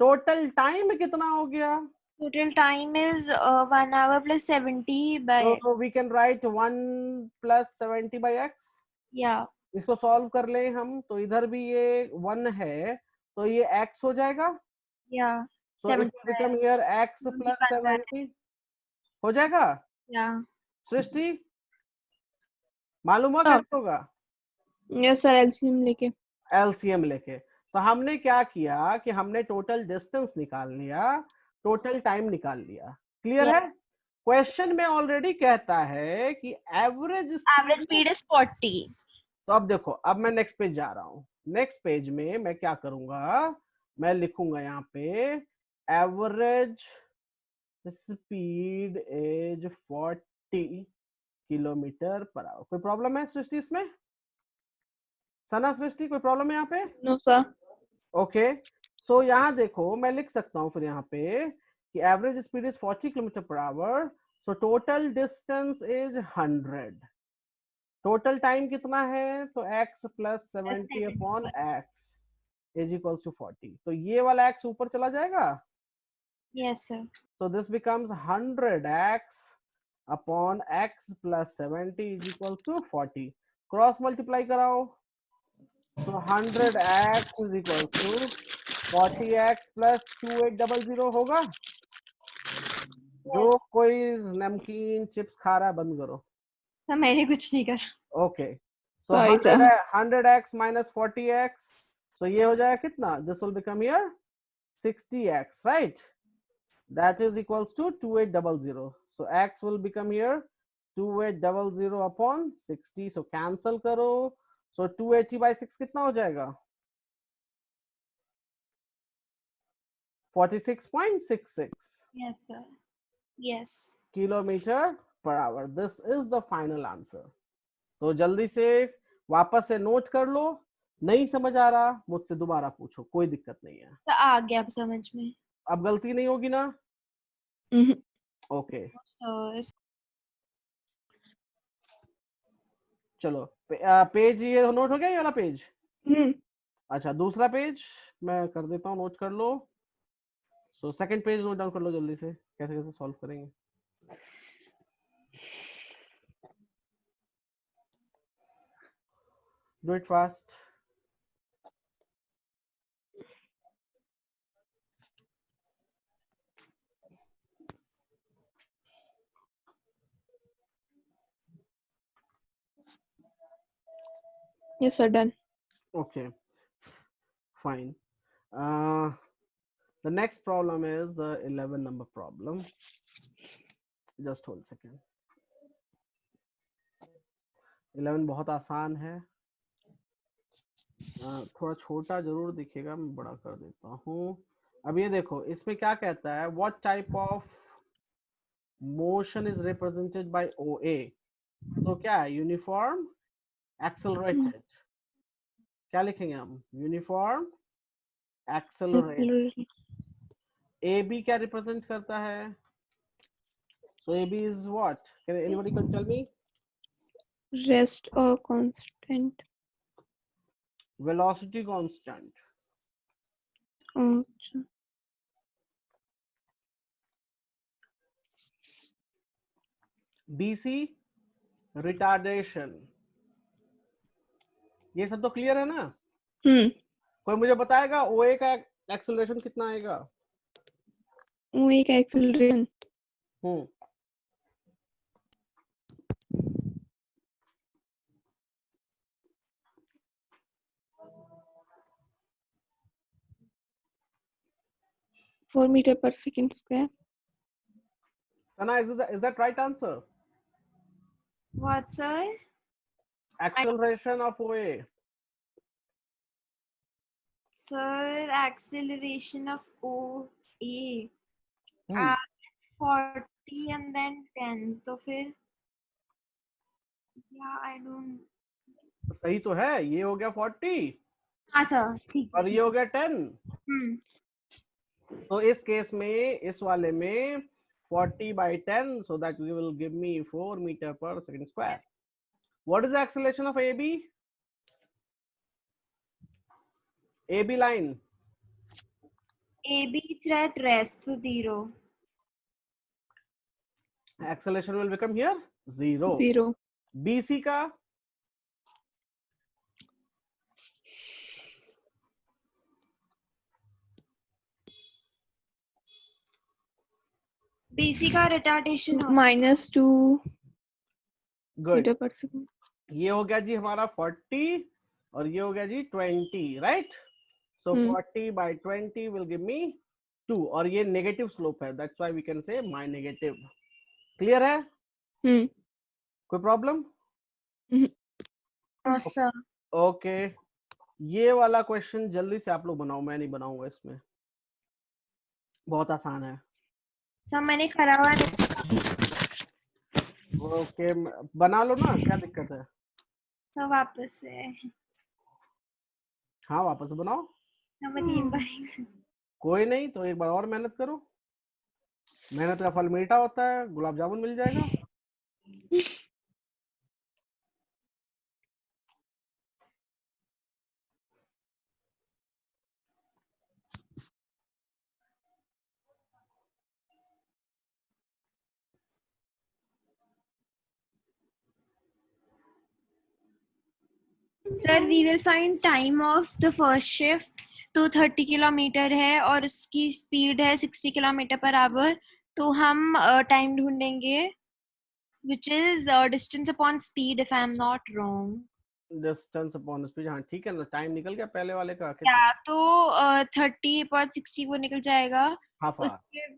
टोटल टाइम कितना हो गया? Total time is 1 hour plus 70 by So we can write 1 plus 70 by x. yeah. इसको सॉल्व कर ले हम, तो इधर भी ये 1 है, तो ये x हो जाएगा. Yeah. So it 70 will become here x plus 70 हो जाएगा. Yeah. सृष्टि मालूम हुआ कैसे होगा? यस सर, एलसीएम लेके. एलसीएम लेके. तो हमने क्या किया कि हमने टोटल डिस्टेंस निकाल लिया, टोटल टाइम निकाल लिया. Clear Yeah. है? क्वेश्चन में ऑलरेडी कहता है कि एवरेज Average speed is 40. तो अब देखो, अब मैं नेक्स्ट पेज जा रहा हूँ. नेक्स्ट पेज में मैं क्या करूंगा, मैं लिखूंगा यहाँ पे average speed is 40 kilometer per our. कोई प्रॉब्लम है सृष्टि इसमें? सना, सृष्टि कोई प्रॉब्लम है यहाँ पे? No sir. ओके. सो यहाँ देखो, मैं लिख सकता हूँ फिर यहाँ पे कि average speed is 40 kilometer per hour. So total distance is 100. Total time कितना है? तो x plus 70 upon x is equals to 40. तो ये वाला x ऊपर चला जाएगा. Yes sir. So this becomes 100x upon x plus 70 is equals to 40. Cross multiply कराओ. So 100x is equals to 40x plus 2800 होगा. जो कोई नमकीन चिप्स खा रहा है बंद करो. तो मैंने कुछ नहीं करा. Okay. So Sorry, sir. 100x minus 40x. So ये हो जाएगा कितना? This will become here 60x, right? That is equals to 2800. So x will become here 2800 upon 60. So cancel करो. So 280 by 6 कितना हो जाएगा? 46.66 Yes sir. Yes. Kilometre per our. This is the final answer. तो जल्दी से वापस से note कर लो. नहीं समझ आ रहा मुझसे दोबारा पूछो, कोई दिक्कत नहीं है. तो आ गया अब समझ में. अब गलती नहीं होगी ना? Mhm. ओके. सर चलो पेज ये नोट हो गया, ये वाला पेज. अच्छा, दूसरा पेज मैं कर देता हूँ, नोट कर लो. So second page note down कर लो जल्दी से, कैसे कैसे सॉल्व करेंगे. Do it fast. Yes sir, done. Okay, fine. The next problem is the 11 number problem. Just hold a second. 11 बहुत आसान है. थोड़ा छोटा जरूर दिखेगा, मैं बड़ा कर देता हूँ. अब ये देखो, इसमें क्या कहता है, what type of motion is represented by OA. तो क्या है? Uniform accelerated. क्या लिखेंगे हम? Uniform accelerated. AB क्या रिप्रेजेंट करता है? So AB is what? Can anybody can tell me? Rest or constant. Velocity constant. अच्छा. BC retardation. ये सब तो क्लियर है ना? कोई मुझे बताएगा OA का एक्सेलरेशन कितना आएगा? वो एक acceleration. 4 meter per second square. Sana, is that right answer? what sir? Acceleration of OA. Sir, acceleration of OA. Hmm. It's 40 and then 10. तो फिर yeah, I don't. सही तो है, ये हो गया 40 हाँ सर ठीक. और ये हो गया 10. तो इस केस में, इस वाले में 40/10, so that will give me 4 meter per second square. What is the acceleration of AB? AB line. AB is at rest to 0. Acceleration will become here 0. 0. BC का BC का retardation हो -2 गुड. meter per second. ये हो गया जी हमारा 40 और ये हो गया जी 20, right? So 40/20 will give me 2 और ये नेगेटिव स्लोप है, that's why we can say my negative. Clear है? कोई प्रॉब्लम? sir. ओके. ये वाला क्वेश्चन जल्दी से आप लोग बनाओ, मैं नहीं बनाऊंगा इसमें, बहुत आसान है. सर मैंने करा हुआ है. ओके, बना लो ना, क्या दिक्कत है? सर वापस से. हाँ, वापस से बनाओ. सर मैं 3 बार. कोई नहीं, तो एक बार और मेहनत करो. मेहनत का फल मीठा होता है, गुलाब जामुन मिल जाएगा. Sir we will find time of the first shift. तो 30 किलोमीटर है और उसकी स्पीड है 60 किलोमीटर पर आवर. तो हम टाइम ढूंढेंगे which is distance upon speed if I am not wrong. Distance upon speed, हाँ ठीक है ना. टाइम निकल गया पहले वाले का. या तो 30/60 वो निकल जाएगा. Half hour. उसके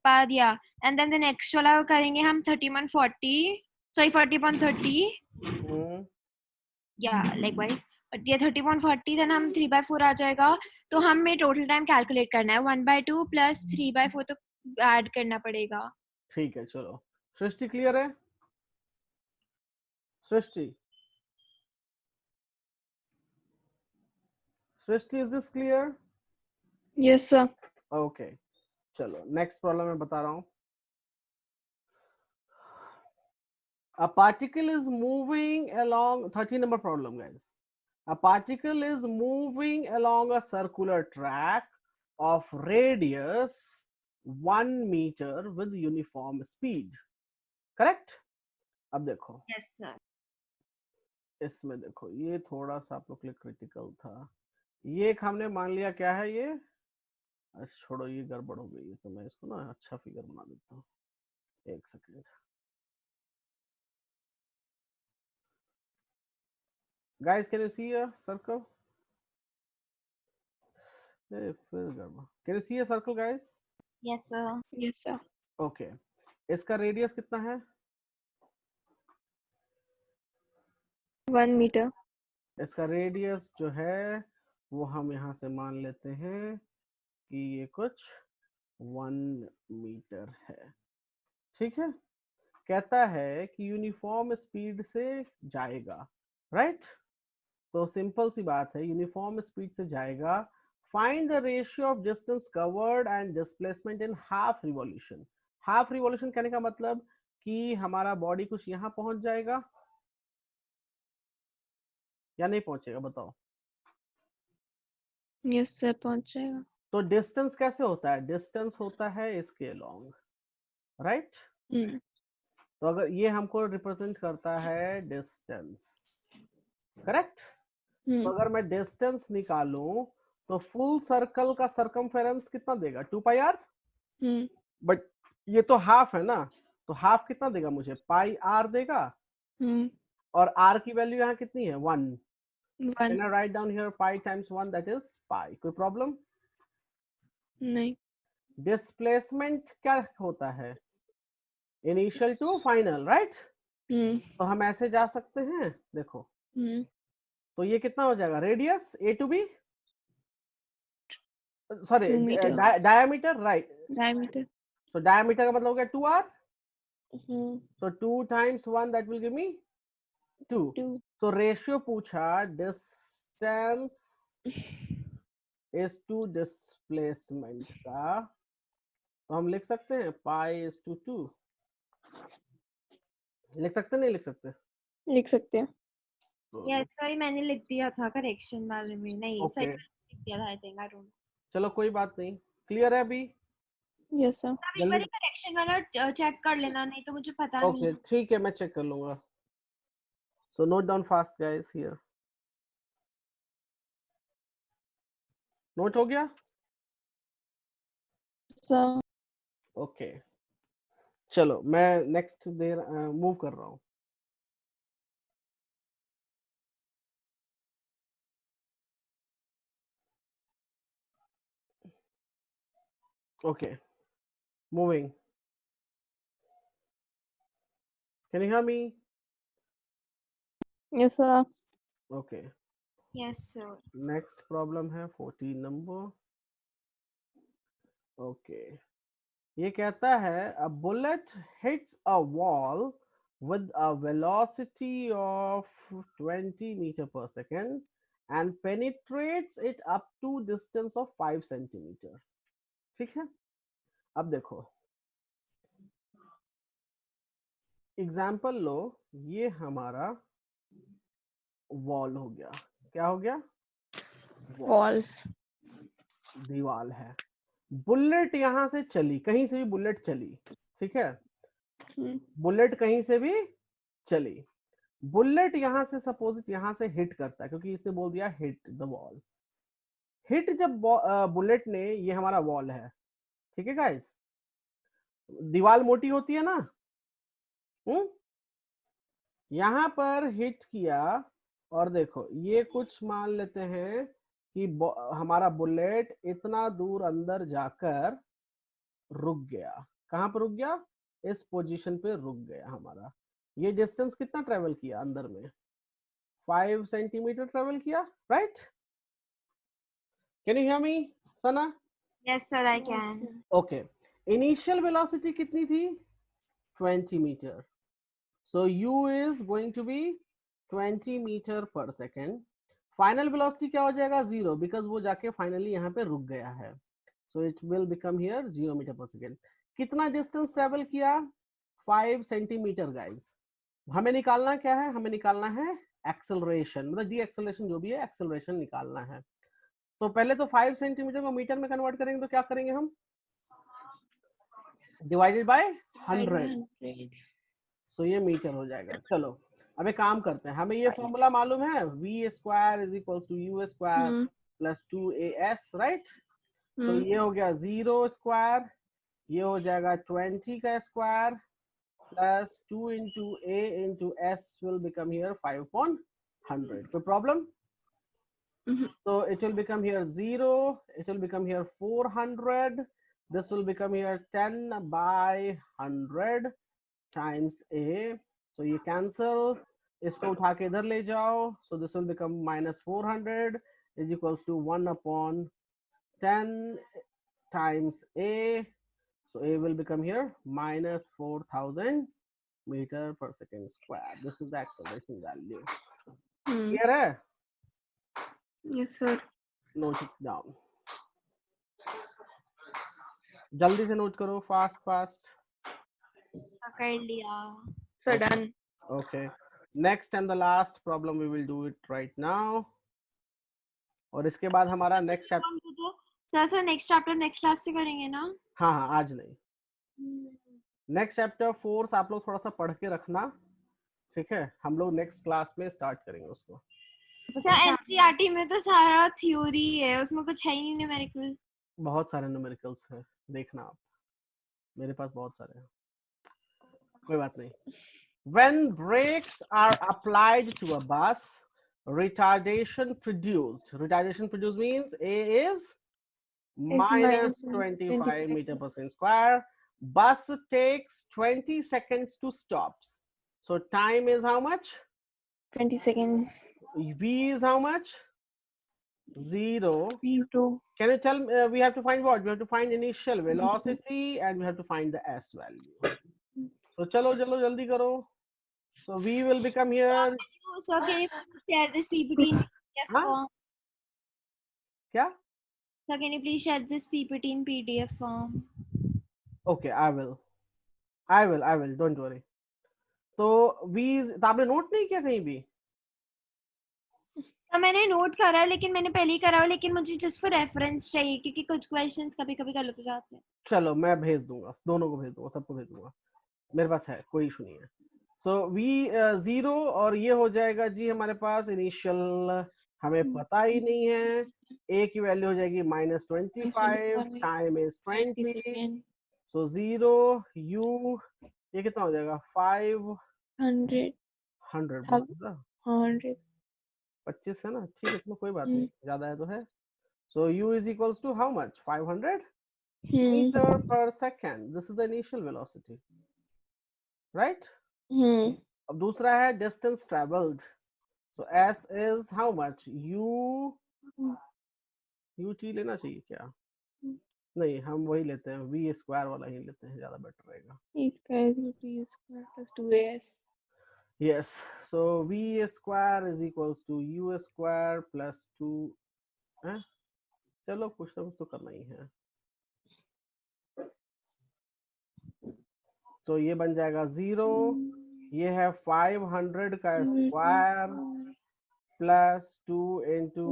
बाद या एंड देन द नेक्स्ट वाला करेंगे हम 31/40, सॉरी 40/30. या लाइकवाइज बट ये 30/40 देन हम 3/4 आ जाएगा. तो हमें टोटल टाइम कैलकुलेट करना है 1/2 प्लस 3/4 तो ऐड करना पड़ेगा. ठीक है, चलो. सृष्टि क्लियर है? Srishti, Srishti, is this clear? Yes, sir. Okay, चलो नेक्स्ट प्रॉब्लम मैं बता रहा हूँ. A particle is moving along, 13 number problem guys. A particle is moving along a circular track of radius 1 meter with uniform speed. Correct? अब देखो. Yes sir. इसमें देखो, ये थोड़ा सा आप लोग के लिए क्रिटिकल था. ये एक हमने मान लिया क्या है ये. अच्छा छोड़ो, ये गड़बड़ हो गई है, तो मैं इसको ना अच्छा फिगर बना देता हूँ. एक second. Guys, can you see a circle? Can you see a circle, guys? Yes sir. Yes, sir. Okay. इसका रेडियस कितना है? 1 meter. इसका रेडियस जो है वो हम यहाँ से मान लेते हैं कि ये कुछ 1 मीटर है. ठीक है. कहता है कि यूनिफॉर्म स्पीड से जाएगा, राइट? तो सिंपल सी बात है, यूनिफॉर्म स्पीड से जाएगा. Find the ratio of distance covered and displacement in half revolution. Half revolution कहने का मतलब कि हमारा बॉडी कुछ यहाँ पहुंच जाएगा या नहीं पहुंचेगा, बताओ. Yes, sir. पहुंच जाएगा. तो डिस्टेंस कैसे होता है? डिस्टेंस होता है इसके अलोंग, राइट? तो अगर ये हमको रिप्रेजेंट करता है डिस्टेंस, करेक्ट? तो अगर मैं डिस्टेंस निकालूं तो फुल सर्कल का सरकमफेरेंस कितना देगा? 2πr. बट ये तो हाफ है ना, तो हाफ कितना देगा मुझे? πr देगा. और r की वैल्यू यहाँ कितनी है? 1. 1. Can I write down here pi times 1, that is pi? कोई प्रॉब्लम नहीं. डिस्प्लेसमेंट क्या होता है? Initial to final, right? तो हम ऐसे जा सकते हैं, देखो. तो ये कितना हो जाएगा? Radius a to b, sorry diameter, right? Diameter. So diameter का मतलब हो गया 2r. So 2 times 1, that will give me 2. 2. So ratio पूछा, distance इज टू डिस्प्लेसमेंट का, तो हम लिख सकते हैं पाई इज टू 2, लिख सकते नहीं लिख सकते? लिख सकते हैं। तो यस सर, मैंने लिख दिया था करेक्शन वाले में, नहीं सही ओके, लिख दिया था I think, I don't know. चलो कोई बात नहीं, क्लियर है अभी? Yes sir. आप एक बार जल्दी, करेक्शन वाला चेक कर लेना, नहीं तो मुझे पता नहीं। ओके ठीक है, मैं चेक कर लूंगा। So note down fast guys here, note हो गया? सर ओके चलो मैं नेक्स्ट देर मूव कर रहा हूँ। Okay moving, can you hear me? Yes sir. Okay yes sir. Next problem है 14 नंबर। ओके ये कहता है a bullet hits a wall with a velocity of 20 meter per second and penetrates it up to distance of 5 centimeter। ठीक है, अब देखो example लो, ये हमारा वॉल हो गया, क्या हो गया? वॉल। दीवार है, बुलेट यहां से चली, कहीं से भी बुलेट चली, ठीक है, बुलेट कहीं से भी चली, बुलेट यहां से सपोज यहां से हिट करता है, क्योंकि इसने बोल दिया हिट द वॉल। हिट जब बुलेट ने, ये हमारा वॉल है, ठीक है गाइस, दीवार मोटी होती है ना, यहां पर हिट किया, और देखो ये कुछ मान लेते हैं कि हमारा बुलेट इतना दूर अंदर जाकर रुक गया, कहां पर रुक गया? इस पोजीशन पे रुक गया हमारा। ये डिस्टेंस कितना ट्रेवल किया अंदर में? 5 सेंटीमीटर ट्रेवल किया, right? Can you hear me Sana? Yes sir I can. Okay, initial velocity कितनी थी? 20 metre, so u is going to be 20 meter per second। Final velocity क्या हो जाएगा? 0, बिकॉज वो जाके फाइनली यहाँ पे रुक गया है, so it will become here 0 meter per second। कितना डिस्टेंस ट्रेवल किया? 5 सेंटीमीटर गाइस। हमें निकालना क्या है? हमें निकालना है एक्सेलरेशन, मतलब डी एक्सेलरेशन जो भी है, एक्सेलरेशन निकालना है। तो पहले तो 5 सेंटीमीटर को मीटर में कन्वर्ट करेंगे, तो क्या करेंगे हम? डिवाइडेड बाय 100, सो ये मीटर हो जाएगा। चलो अब एक काम करते हैं, हमें ये फॉर्मूला मालूम है, v square is equal to u square plus 2as, right? तो ये हो गया 0 स्क्वायर, ये हो जाएगा 20 का square plus 2 into a into s will become here 5 upon 100। कोई problem? So it will become here 0, it will become here 400, this will become here 10 by 100 times a, so ये cancel, इसको उठा के इधर ले जाओ, so this will become minus 400 is equals to 1 upon 10 times a, so a will become here minus 4000 meter per second square। This is the acceleration value। Clear है? Yes sir. Note it down, जल्दी से note करो, fast fast. कर लिया sir done. Okay, next and the last problem we will do it right now, और इसके बाद हमारा next chapter. Sir next chapter next class से करेंगे ना? हाँ हाँ आज नहीं, नेक्स्ट चैप्टर फोर्स आप लोग थोड़ा सा पढ़ के रखना, ठीक है? हम लोग नेक्स्ट क्लास में स्टार्ट करेंगे उसको। सर एनसीईआरटी में तो सारा थ्योरी है, उसमें कुछ है ही नहीं न्यूमेरिकल। बहुत सारे न्यूमेरिकल्स हैं, देखना आप, मेरे पास बहुत सारे हैं, कोई बात नहीं। When brakes are applied to a bus, retardation produced means A is minus 25 meter per second square. Bus takes 20 seconds to stop, so time is how much? 20 seconds. V is how much? 0. V2. Can you tell me, we have to find what? We have to find initial velocity and we have to find the s value. So chalo jaldi karo. So V will become here. So can you share this PPT in PDF हाँ? form? क्या? So can you please share this PPT in PDF form? Okay, I will, don't worry. तो तो आपने note नहीं किया कहीं भी? तो मैंने नोट करा, लेकिन मैंने पहले ही करा हुआ, लेकिन मुझे जस्ट फॉर रेफरेंस चाहिए क्योंकि कुछ क्वेश्चंस कभी कभी गलत हो जाते हैं. चलो मैं भेज दूंगा, दोनों को भेज दूंगा, सबको भेज दूंगा, मेरे पास है, कोई इशू नहीं है. सो V0 और ये हो जाएगा जी हमारे पास इनिशियल, हमें पता ही नहीं है. A की वैल्यू हो जाएगी -25, टाइम इज 20. सो 0 U, ये कितना हो जाएगा 500. 100. 25 है ना, ठीक है, तो कोई बात नहीं, ज्यादा है तो है. So U is equals to how much, 500 meter per second. This is the initial velocity, right? अब दूसरा है distance traveled. So S is how much? UT लेना चाहिए क्या? नहीं, हम वही लेते हैं, V स्क्वायर वाला ही लेते हैं, ज्यादा बेटर रहेगा. 8 square plus 2as. Yes. So V square is equals to U square plus 2. चलो कुछ ना कुछ तो करना ही है. तो ये बन जाएगा 0, ये है 500 का square plus 2 into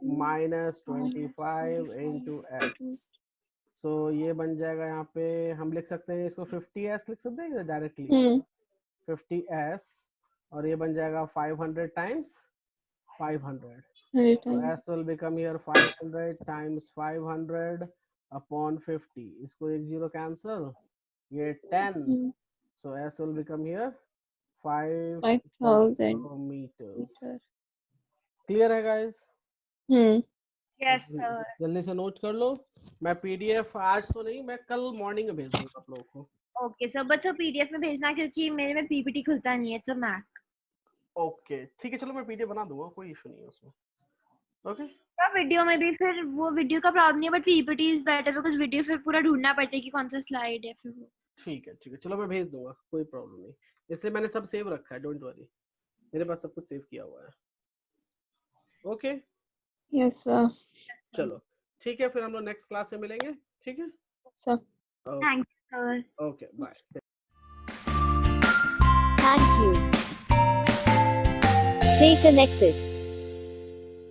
-25 into s. सो ये बन जाएगा, यहाँ पे हम लिख सकते हैं इसको 50s लिख सकते हैं डायरेक्टली, 50s, और ये बन जाएगा 500 times 500. So s will become here 500 times 500 upon 50. इसको 1 0 cancel, ये 10. So s will become here 5,000 meters. Clear है guys? Yes sir. जल्दी से नोट कर लो. मैं PDF आज तो नहीं, मैं कल मॉर्निंग में भेज दूंगा आप लोगों को. Okay sir, but so PDF में भेजना क्योंकि मेरे में PPT खुलता नहीं है, it's a Mac. ओके ठीक है, चलो मैं PDF बना दूंगा, कोई इशू नहीं है उसमें. ओके तो वीडियो में भी फिर वो वीडियो का प्रॉब्लम नहीं है, but PPT is better because video फिर पूरा ढूंढना पड़ता है कि कौन सा स्लाइड है फिर वो. ठीक है, चलो मैं भेज दूंगा, कोई प्रॉब्लम नहीं. इसलिए मैंने सब सेव रखा है, डोंट वरी, मेरे पास सब कुछ सेव किया हुआ है. Okay Yes sir. चलो ठीक है, फिर हम लोग नेक्स्ट क्लास में मिलेंगे. ठीक है, Sir. Thank you sir. Okay bye. Thank you. Stay connected.